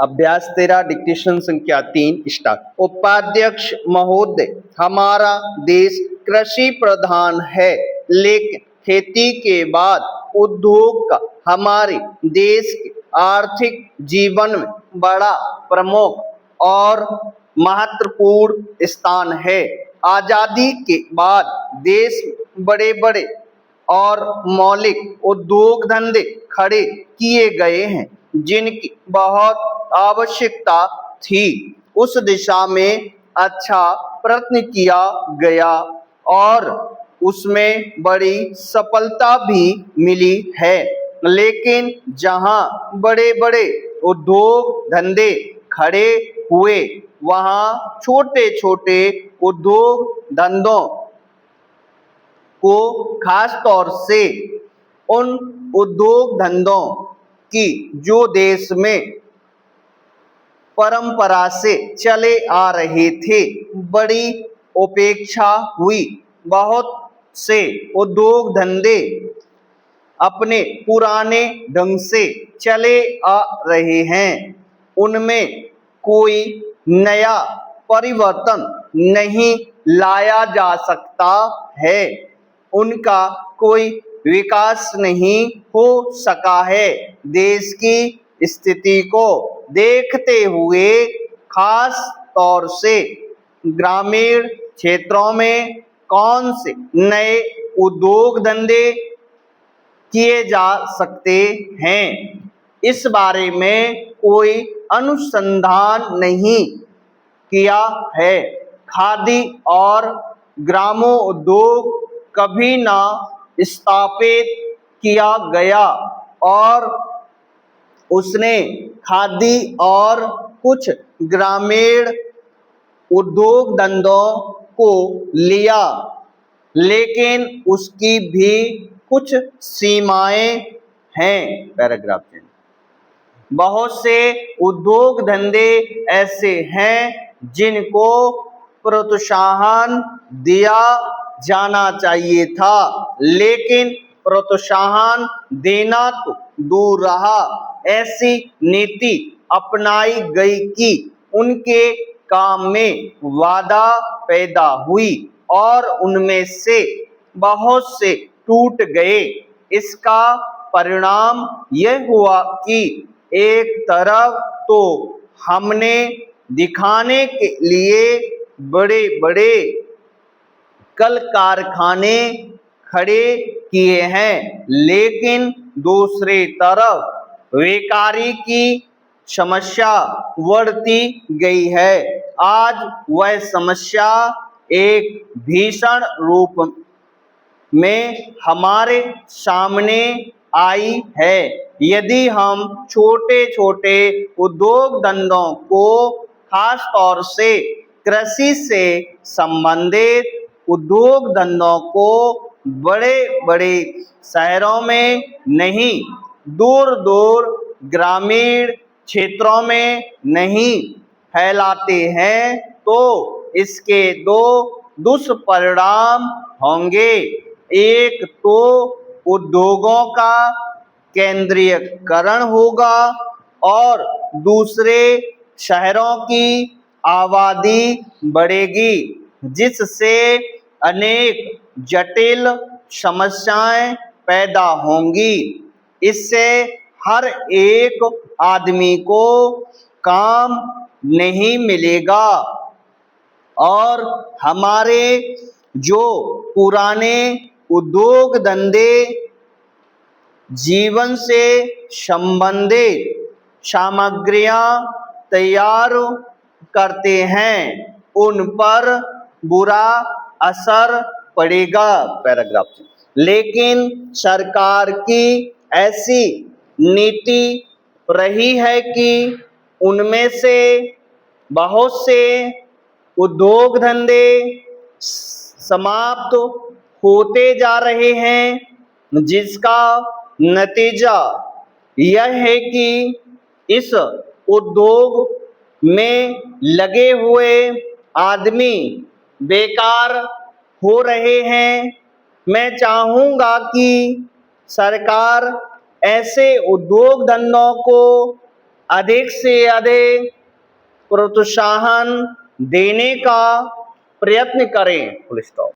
अभ्यास 13 डिक्टेशन संख्या 3 स्टार्ट। उपाध्यक्ष महोदय, हमारा देश कृषि प्रधान है, लेकिन खेती के बाद उद्योग का हमारे देश के आर्थिक जीवन में बड़ा प्रमुख और महत्वपूर्ण स्थान है। आजादी के बाद देश में बड़े बड़े और मौलिक उद्योग धंधे खड़े किए गए हैं, जिनकी बहुत आवश्यकता थी। उस दिशा में अच्छा प्रयत्न किया गया और उसमें बड़ी सफलता भी मिली है। लेकिन जहां बड़े बड़े उद्योग धंधे खड़े हुए, वहां छोटे छोटे उद्योग धंधों को खास तौर से उन उद्योग धंधों की जो देश में परंपरा से चले आ रहे थे, बड़ी उपेक्षा हुई। बहुत से उद्योग धंधे अपने पुराने ढंग से चले आ रहे हैं, उनमें कोई नया परिवर्तन नहीं लाया जा सकता है, उनका कोई विकास नहीं हो सका है। देश की स्थिति को देखते हुए खास तौर से ग्रामीण क्षेत्रों में कौन से नए उद्योग धंधे किए जा सकते हैं, इस बारे में कोई अनुसंधान नहीं किया है। खादी और ग्रामोद्योग कभी ना स्थापित किया गया और उसने खादी और कुछ ग्रामीण उद्योग धंधों को लिया, लेकिन उसकी भी कुछ सीमाएं हैं। Paragraph change. बहुत से उद्योग धंधे ऐसे हैं जिनको प्रोत्साहन दिया जाना चाहिए था, लेकिन प्रोत्साहन देना तो दूर रहा, ऐसी नीति अपनाई गई कि उनके काम में बाधा पैदा हुई और उनमें से बहुत से टूट गए। इसका परिणाम यह हुआ कि एक तरफ तो हमने दिखाने के लिए बड़े बड़े कल कारखाने खड़े किए हैं, लेकिन दूसरी तरफ बेकारी की समस्या बढ़ती गई है। आज वह समस्या एक भीषण रूप में हमारे सामने आई है। यदि हम छोटे छोटे उद्योग धंधों को, खास तौर से कृषि से संबंधित उद्योग धंधों को बड़े बड़े शहरों में नहीं, दूर दूर ग्रामीण क्षेत्रों में नहीं फैलाते हैं, तो इसके दो दुष्परिणाम होंगे। एक तो उद्योगों का केंद्रीयकरण होगा और दूसरे शहरों की आबादी बढ़ेगी, जिससे अनेक जटिल समस्याएं पैदा होंगी। इससे हर एक आदमी को काम नहीं मिलेगा और हमारे जो पुराने उद्योग धंधे जीवन से संबंधित सामग्रियां तैयार करते हैं, उन पर बुरा असर पड़ेगा। पैराग्राफ। लेकिन सरकार की ऐसी नीति रही है कि उनमें से बहुत से उद्योग धंधे समाप्त होते जा रहे हैं, जिसका नतीजा यह है कि इस उद्योग में लगे हुए आदमी बेकार हो रहे हैं। मैं चाहूँगा कि सरकार ऐसे उद्योग धंधों को अधिक से अधिक प्रोत्साहन देने का प्रयत्न करें। Full stop.